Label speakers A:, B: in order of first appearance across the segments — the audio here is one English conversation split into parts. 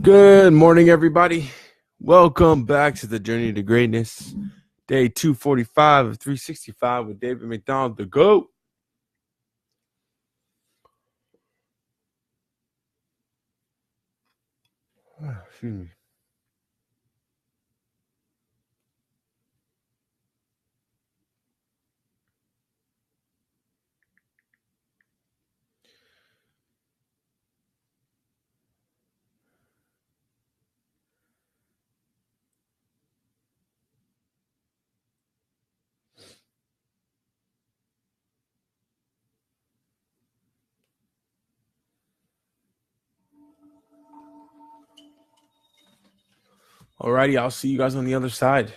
A: Good morning, everybody. Welcome back to the Journey to Greatness, day 245 of 365 with David McDonald, the GOAT. Excuse me. Alrighty, I'll see you guys on the other side.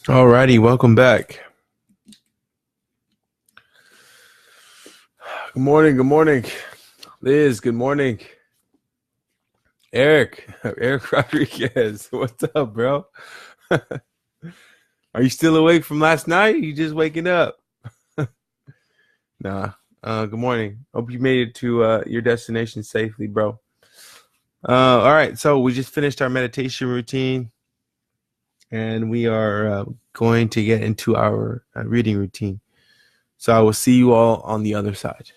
A: Alrighty, welcome back. Good morning, good morning. Liz, good morning. Eric Rodriguez, what's up, bro? Are you still awake from last night? You just waking up? Nah. Good morning. Hope you made it to your destination safely, bro. All right, so we just finished our meditation routine, and we are going to get into our reading routine. So I will see you all on the other side.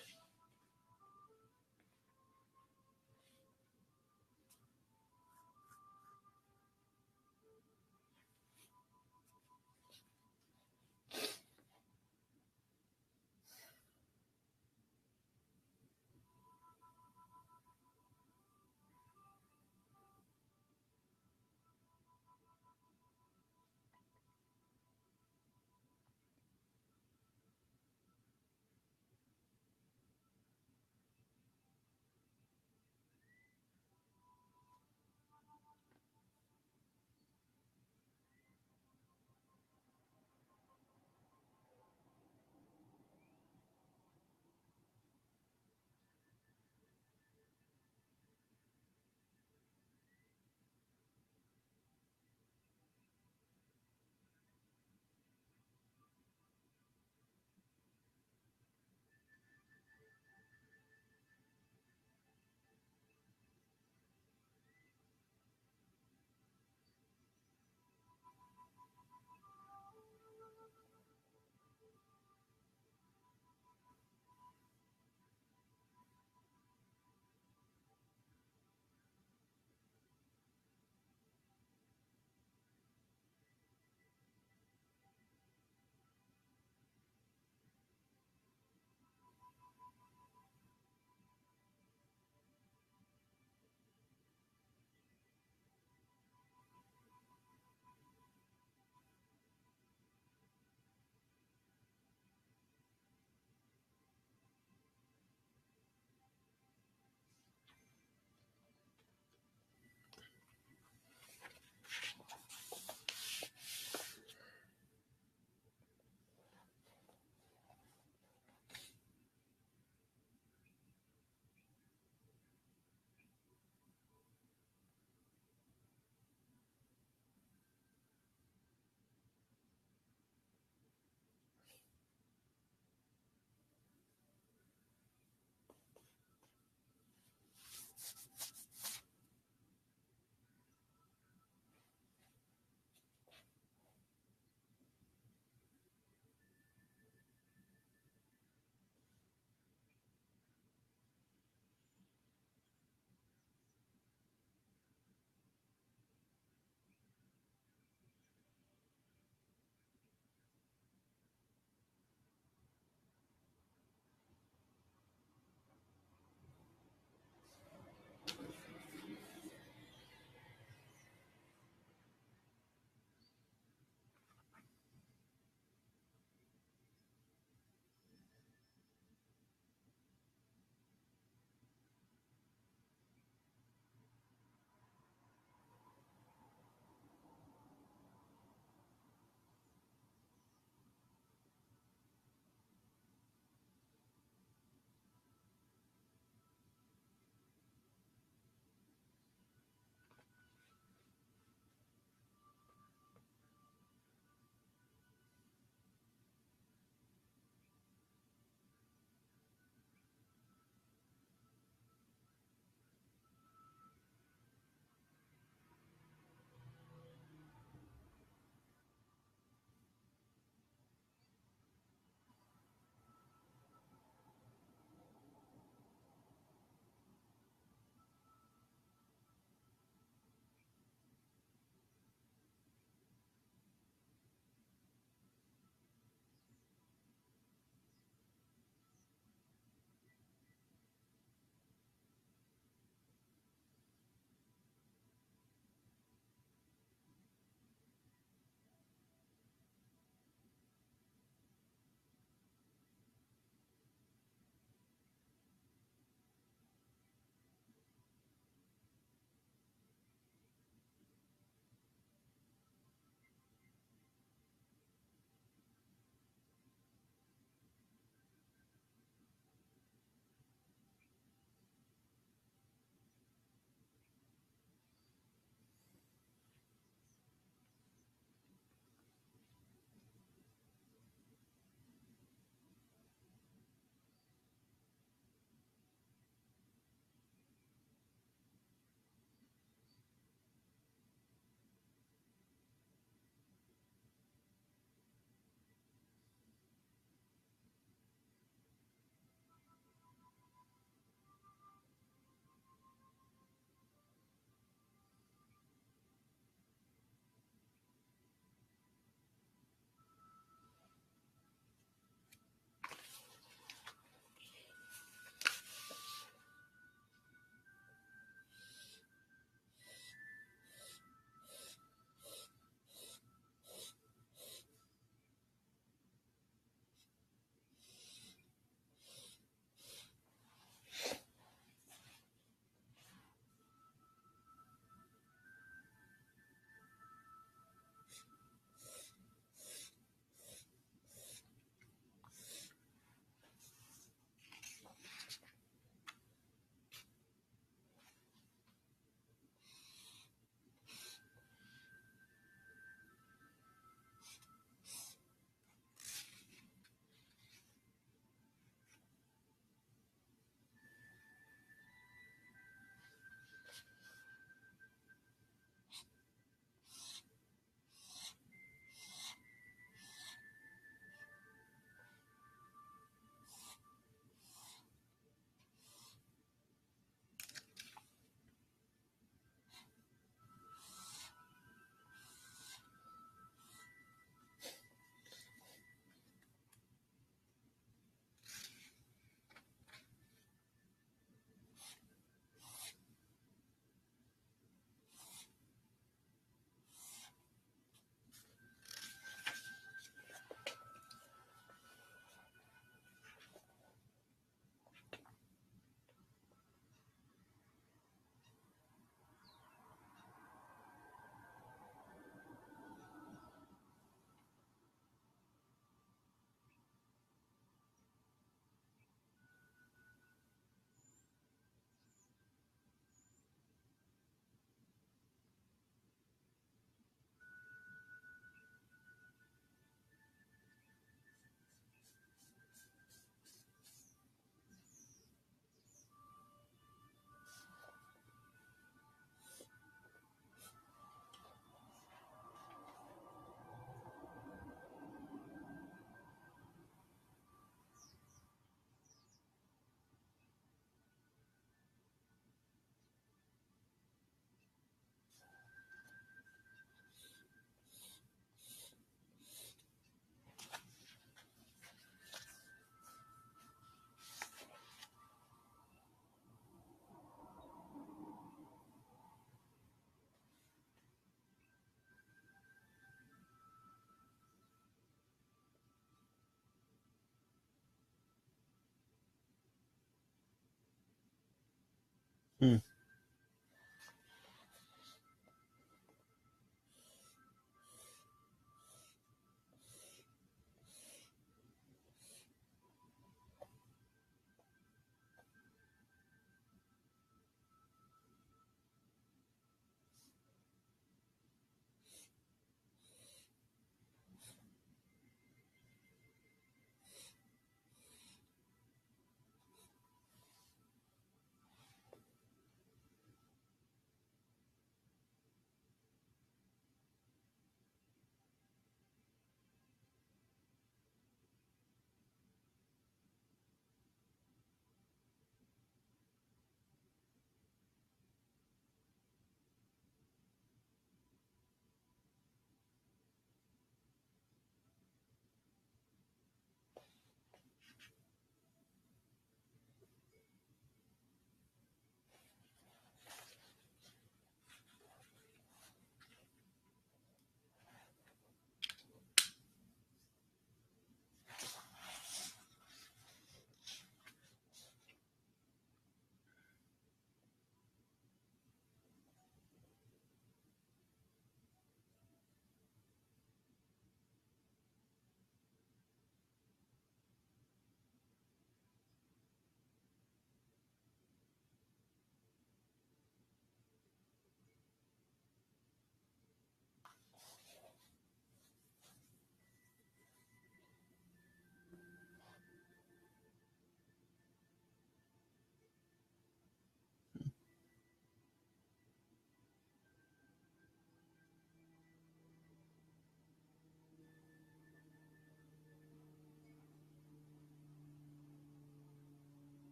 A: Mm.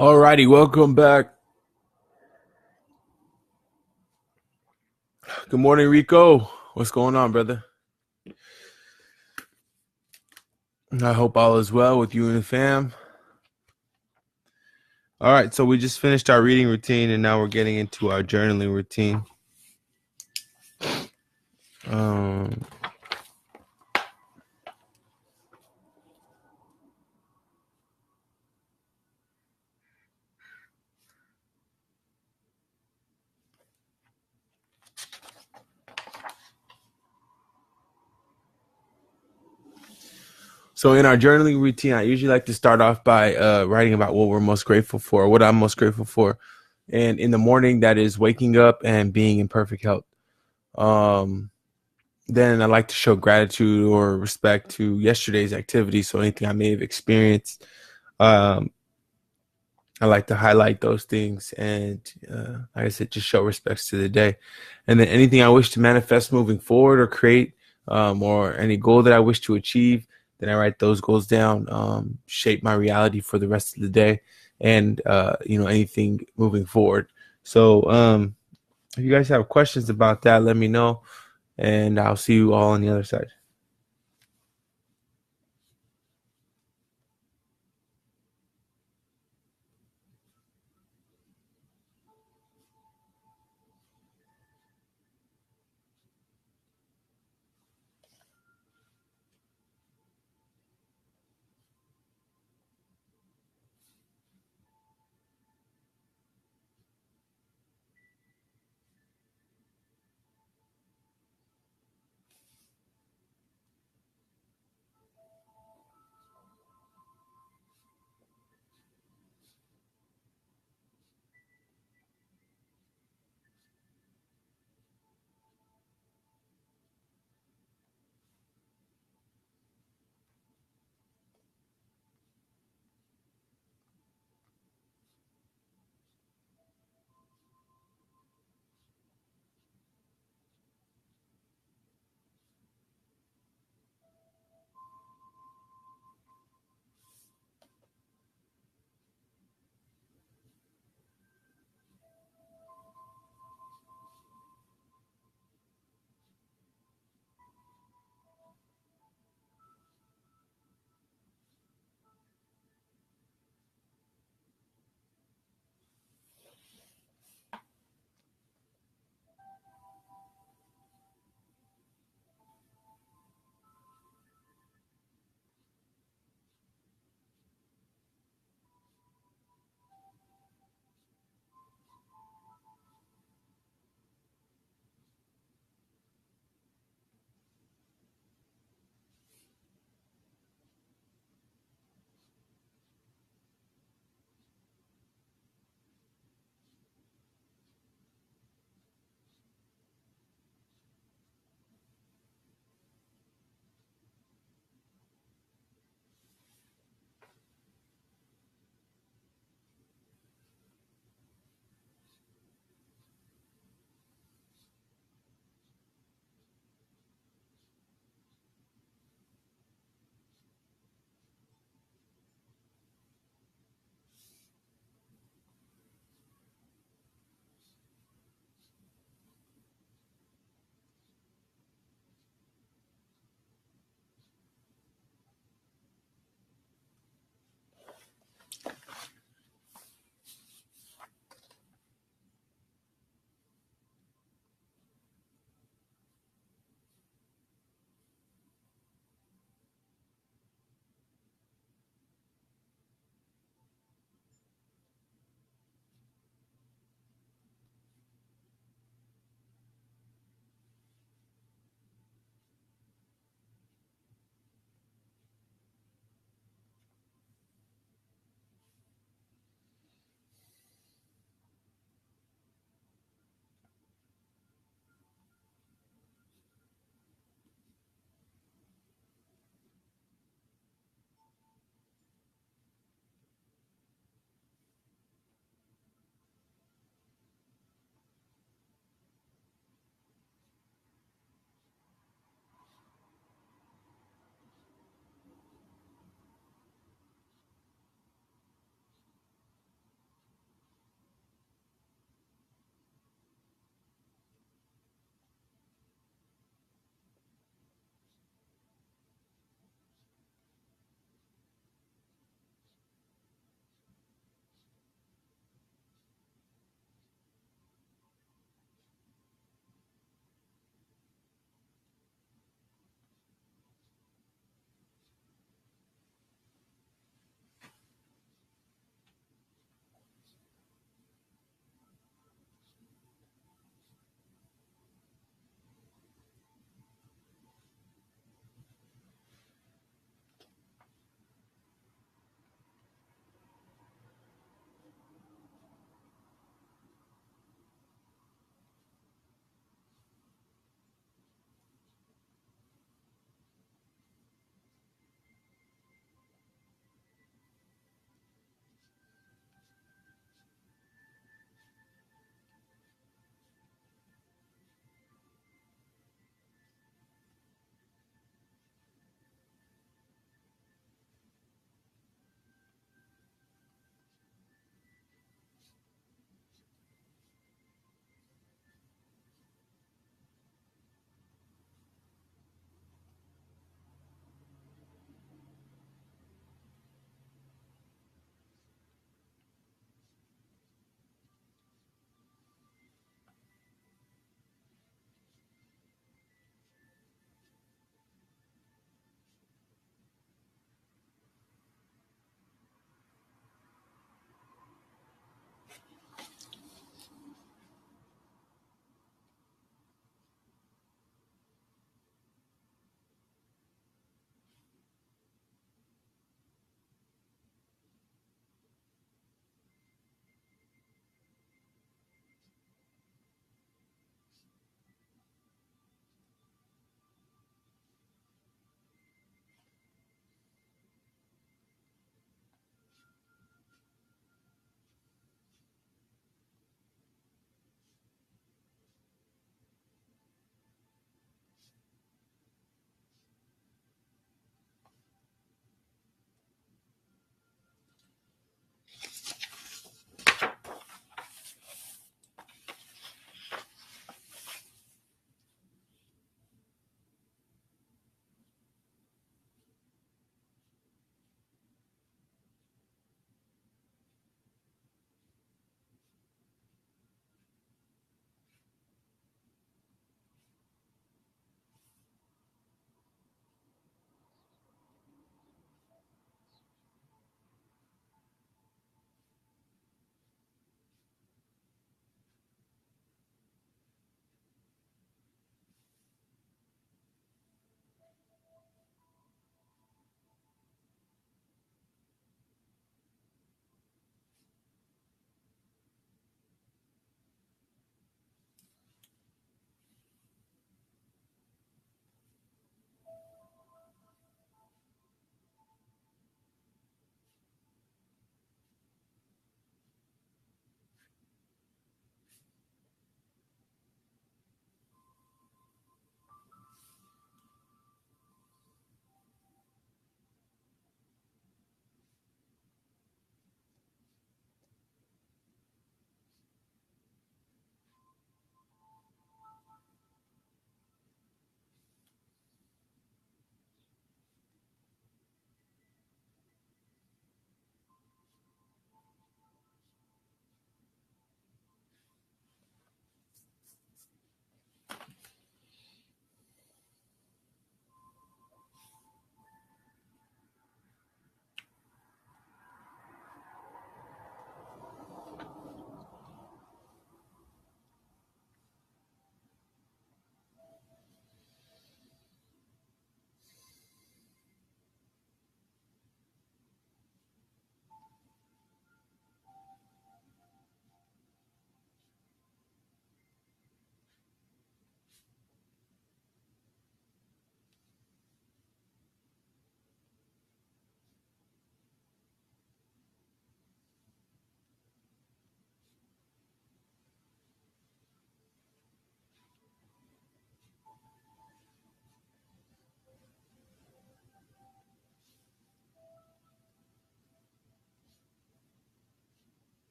A: Alrighty, welcome back. Good morning, Rico. What's going on, brother? I hope all is well with you and the fam. All right, so we just finished our reading routine and now we're getting into our journaling routine. Um, so in our journaling routine, I usually like to start off by writing about what we're most grateful for, what I'm most grateful for. And in the morning, that is waking up and being in perfect health. Um, then I like to show gratitude or respect to yesterday's activity. So anything I may have experienced, um, I like to highlight those things and, like I said, just show respects to the day. And then anything I wish to manifest moving forward or create, or any goal that I wish to achieve, then I write those goals down, shape my reality for the rest of the day, and anything moving forward. So, if you guys have questions about that, let me know, and I'll see you all on the other side.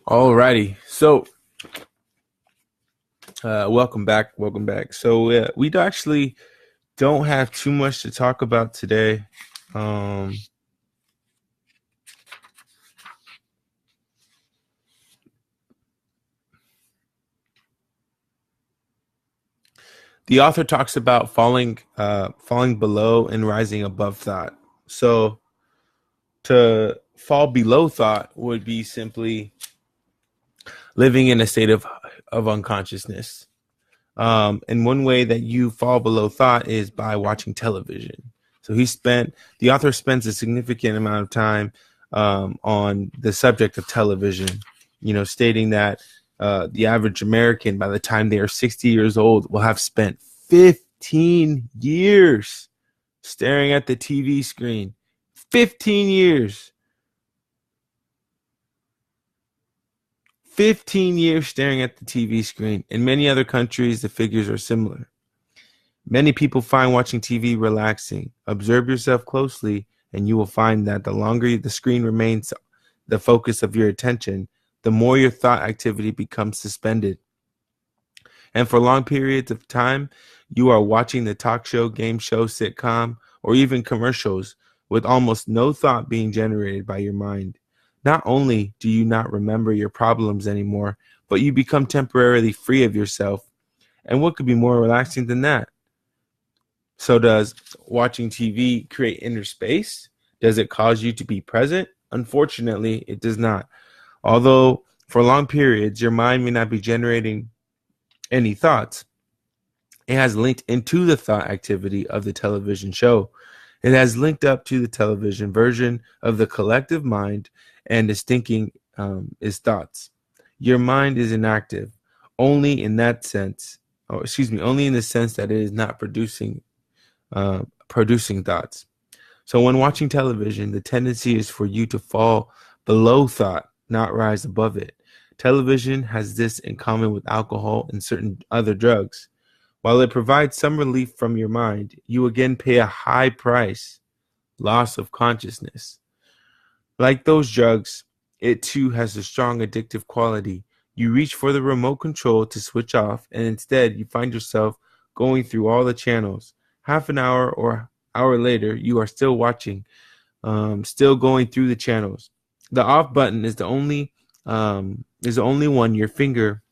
A: Alrighty, so welcome back. So we actually don't have too much to talk about today. The author talks about falling below and rising above thought. So to fall below thought would be simply living in a state of unconsciousness. And one way that you fall below thought is by watching television. So the author spends a significant amount of time on the subject of television, stating that the average American, by the time they are 60 years old, will have spent 15 years staring at the TV screen. 15 years. 15 years staring at the TV screen. In many other countries, the figures are similar. Many people find watching TV relaxing. Observe yourself closely, and you will find that the longer the screen remains the focus of your attention, the more your thought activity becomes suspended. And for long periods of time, you are watching the talk show, game show, sitcom, or even commercials with almost no thought being generated by your mind. Not only do you not remember your problems anymore, but you become temporarily free of yourself. And what could be more relaxing than that? So does watching TV create inner space? Does it cause you to be present? Unfortunately, it does not. Although for long periods, your mind may not be generating any thoughts, it has linked into the thought activity of the television show. It has linked up to the television version of the collective mind, and its thinking is thoughts. Your mind is inactive only in that sense, only in the sense that it is not producing thoughts. So when watching television, the tendency is for you to fall below thought, not rise above it. Television has this in common with alcohol and certain other drugs. While it provides some relief from your mind, you again pay a high price, loss of consciousness. Like those drugs, it too has a strong addictive quality. You reach for the remote control to switch off, and instead you find yourself going through all the channels. Half an hour or hour later, you are still watching, still going through the channels. The off button is the only one your finger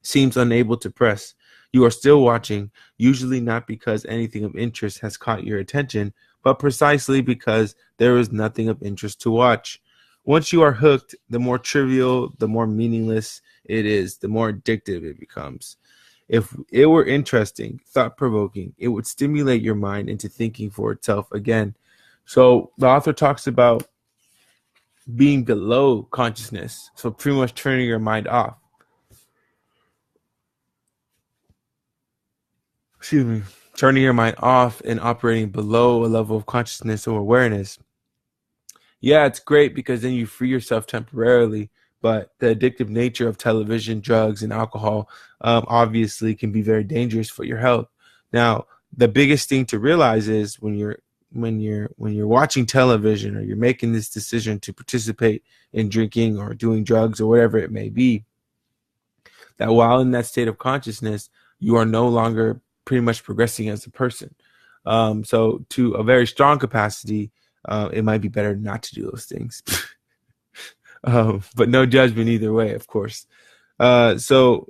A: seems unable to press. You are still watching, usually not because anything of interest has caught your attention, but precisely because there is nothing of interest to watch. Once you are hooked, the more trivial, the more meaningless it is, the more addictive it becomes. If it were interesting, thought-provoking, it would stimulate your mind into thinking for itself again. So the author talks about being below consciousness, so pretty much turning your mind off. Turning your mind off and operating below a level of consciousness or awareness. Yeah, it's great because then you free yourself temporarily, but the addictive nature of television, drugs, and alcohol obviously can be very dangerous for your health. Now, the biggest thing to realize is when you're watching television or you're making this decision to participate in drinking or doing drugs or whatever it may be, that while in that state of consciousness, you are no longer pretty much progressing as a person. So to a very strong capacity, it might be better not to do those things. But no judgment either way, of course. So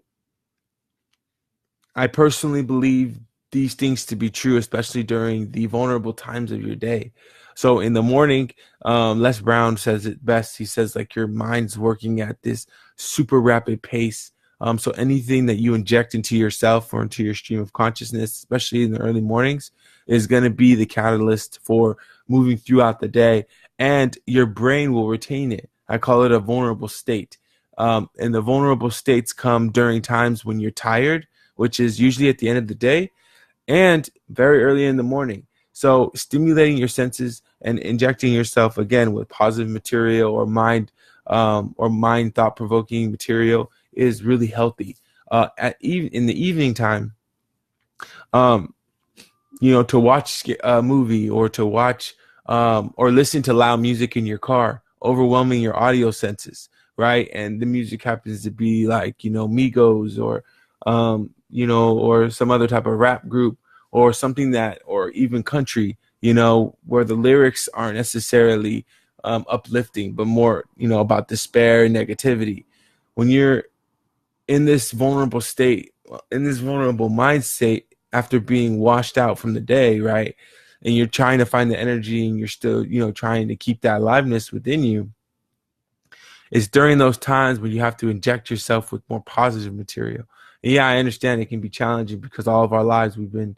A: I personally believe these things to be true, especially during the vulnerable times of your day. So in the morning, Les Brown says it best. He says, like, your mind's working at this super rapid pace. So anything that you inject into yourself or into your stream of consciousness, especially in the early mornings, is going to be the catalyst for moving throughout the day, and your brain will retain it. I call it a vulnerable state. And the vulnerable states come during times when you're tired, which is usually at the end of the day and very early in the morning. So stimulating your senses and injecting yourself again with positive material or mind thought-provoking material is really healthy. In the evening time, to watch a movie or to watch or listening to loud music in your car, overwhelming your audio senses, right? And the music happens to be like, Migos or, or some other type of rap group or something that, or even country, where the lyrics aren't necessarily uplifting, but more, about despair and negativity. When you're in this vulnerable state, in this vulnerable mind state, after being washed out from the day, right? And you're trying to find the energy and you're still, trying to keep that aliveness within you. It's during those times when you have to inject yourself with more positive material. And yeah, I understand it can be challenging because all of our lives we've been,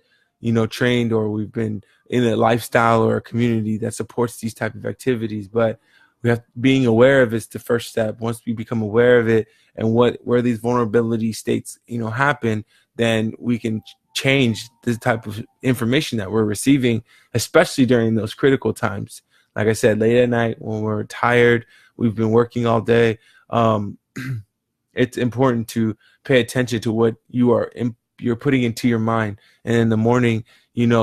A: trained, or we've been in a lifestyle or a community that supports these type of activities. But being aware of it's the first step. Once we become aware of it and where these vulnerability states, happen, then we can change the type of information that we're receiving, especially during those critical times. Like I said, late at night when we're tired, we've been working all day. It's important to pay attention to what you're putting into your mind. And in the morning,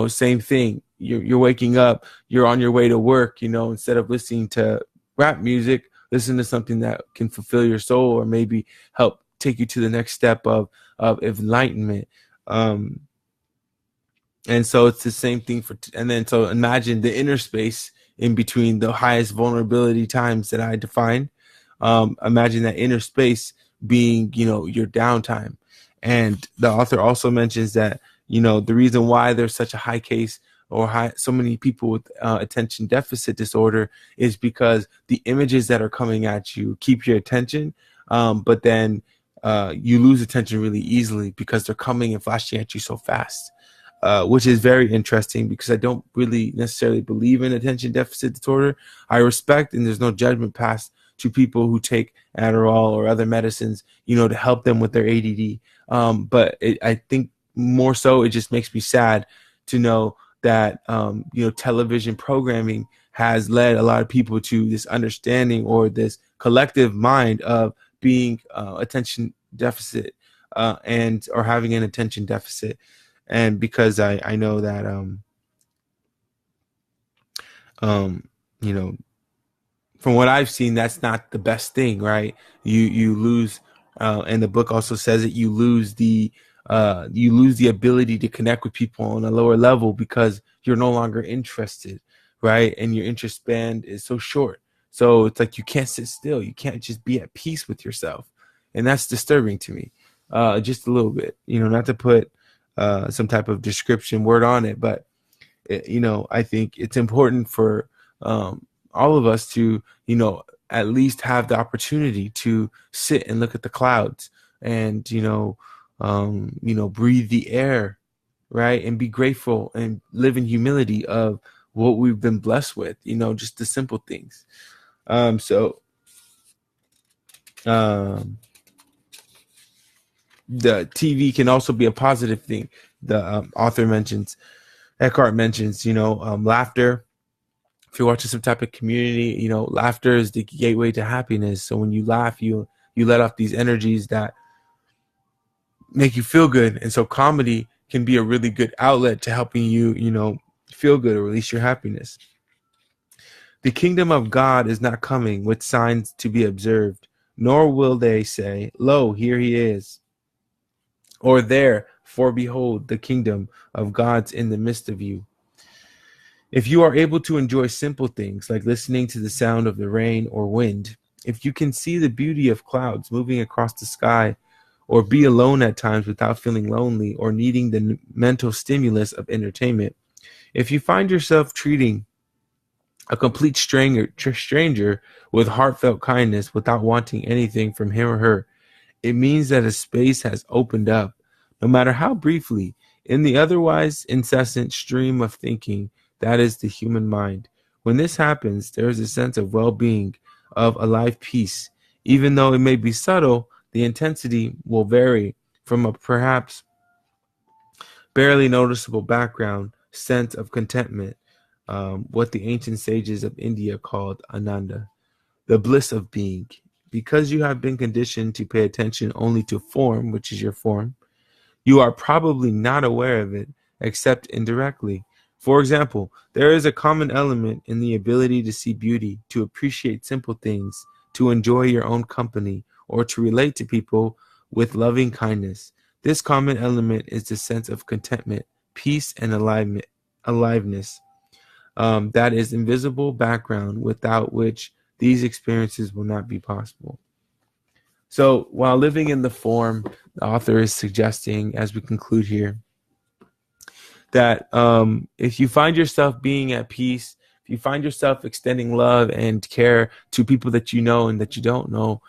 A: same thing. You're waking up, you're on your way to work, instead of listening to rap music, listen to something that can fulfill your soul or maybe help take you to the next step of enlightenment. And so it's the same thing so imagine the inner space in between the highest vulnerability times that I define. Imagine that inner space being, your downtime. And the author also mentions that, the reason why there's such a high case or so many people with attention deficit disorder is because the images that are coming at you keep your attention, but then you lose attention really easily because they're coming and flashing at you so fast. Which is very interesting because I don't really necessarily believe in attention deficit disorder. I respect, and there's no judgment passed to people who take Adderall or other medicines, to help them with their ADD. But I think more so, it just makes me sad to know that, television programming has led a lot of people to this understanding or this collective mind of being attention deficit or having an attention deficit. And because I know that, from what I've seen, that's not the best thing, right? You lose, and the book also says that you lose the ability to connect with people on a lower level because you're no longer interested, right? And your interest span is so short. So it's like you can't sit still. You can't just be at peace with yourself. And that's disturbing to me, just a little bit, not to put some type of description word on it, but I think it's important for all of us to at least have the opportunity to sit and look at the clouds and breathe the air, right, and be grateful and live in humility of what we've been blessed with, just the simple things. The TV can also be a positive thing. The Eckhart mentions, laughter. If you're watching some type of community, laughter is the gateway to happiness. So when you laugh, you let off these energies that make you feel good. And so comedy can be a really good outlet to helping you, feel good or release your happiness. The kingdom of God is not coming with signs to be observed, nor will they say, "Lo, here he is," or "There, for behold, the kingdom of God's in the midst of you." If you are able to enjoy simple things like listening to the sound of the rain or wind, if you can see the beauty of clouds moving across the sky, or be alone at times without feeling lonely or needing the mental stimulus of entertainment, if you find yourself treating a complete stranger with heartfelt kindness without wanting anything from him or her, it means that a space has opened up, no matter how briefly, in the otherwise incessant stream of thinking that is the human mind. When this happens, there is a sense of well-being, of alive peace. Even though it may be subtle, the intensity will vary from a perhaps barely noticeable background sense of contentment, what the ancient sages of India called Ananda, the bliss of being. Because you have been conditioned to pay attention only to form, which is your form, you are probably not aware of it, except indirectly. For example, there is a common element in the ability to see beauty, to appreciate simple things, to enjoy your own company, or to relate to people with loving kindness. This common element is the sense of contentment, peace, and aliveness. That is invisible background without which these experiences will not be possible. So while living in the form, the author is suggesting, as we conclude here, that if you find yourself being at peace, if you find yourself extending love and care to people that you know and that you don't know,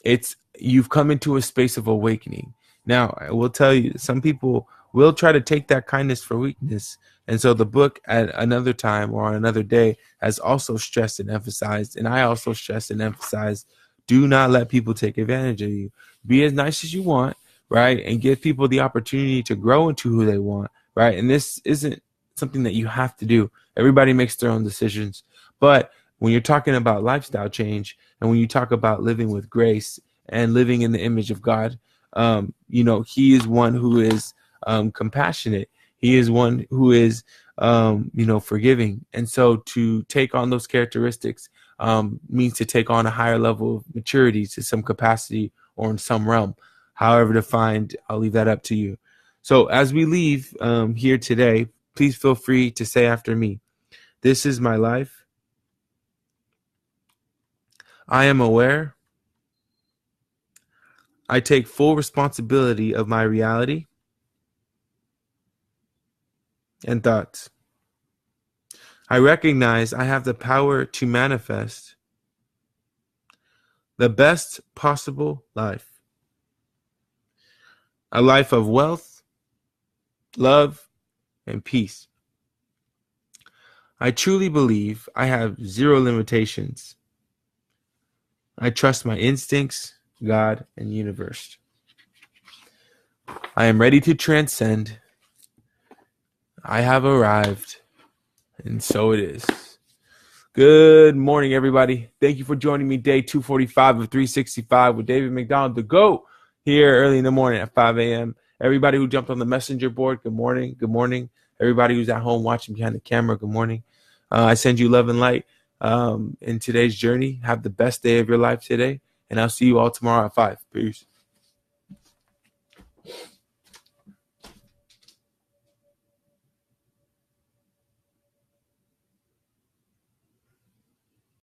A: it's you've come into a space of awakening. Now, I will tell you, some people will try to take that kindness for weakness. And so the book at another time or on another day has also stressed and emphasized, and I also stress and emphasize, do not let people take advantage of you. Be as nice as you want, right? And give people the opportunity to grow into who they want, right? And this isn't something that you have to do. Everybody makes their own decisions. But when you're talking about lifestyle change and when you talk about living with grace and living in the image of God, he is one who is compassionate. He is one who is, forgiving. And so to take on those characteristics means to take on a higher level of maturity to some capacity or in some realm. However defined, I'll leave that up to you. So as we leave here today, please feel free to say after me, this is my life. I am aware. I take full responsibility of my reality and thoughts. I recognize I have the power to manifest the best possible life. A life of wealth, love, and peace. I truly believe I have zero limitations. I trust my instincts, God, and universe. I am ready to transcend. I have arrived, and so it is. Good morning, everybody. Thank you for joining me day 245 of 365 with David McDonald, the GOAT, here early in the morning at 5 a.m. Everybody who jumped on the messenger board, good morning. Good morning. Everybody who's at home watching behind the camera, good morning. I send you love and light in today's journey. Have the best day of your life today, and I'll see you all tomorrow at 5. Peace.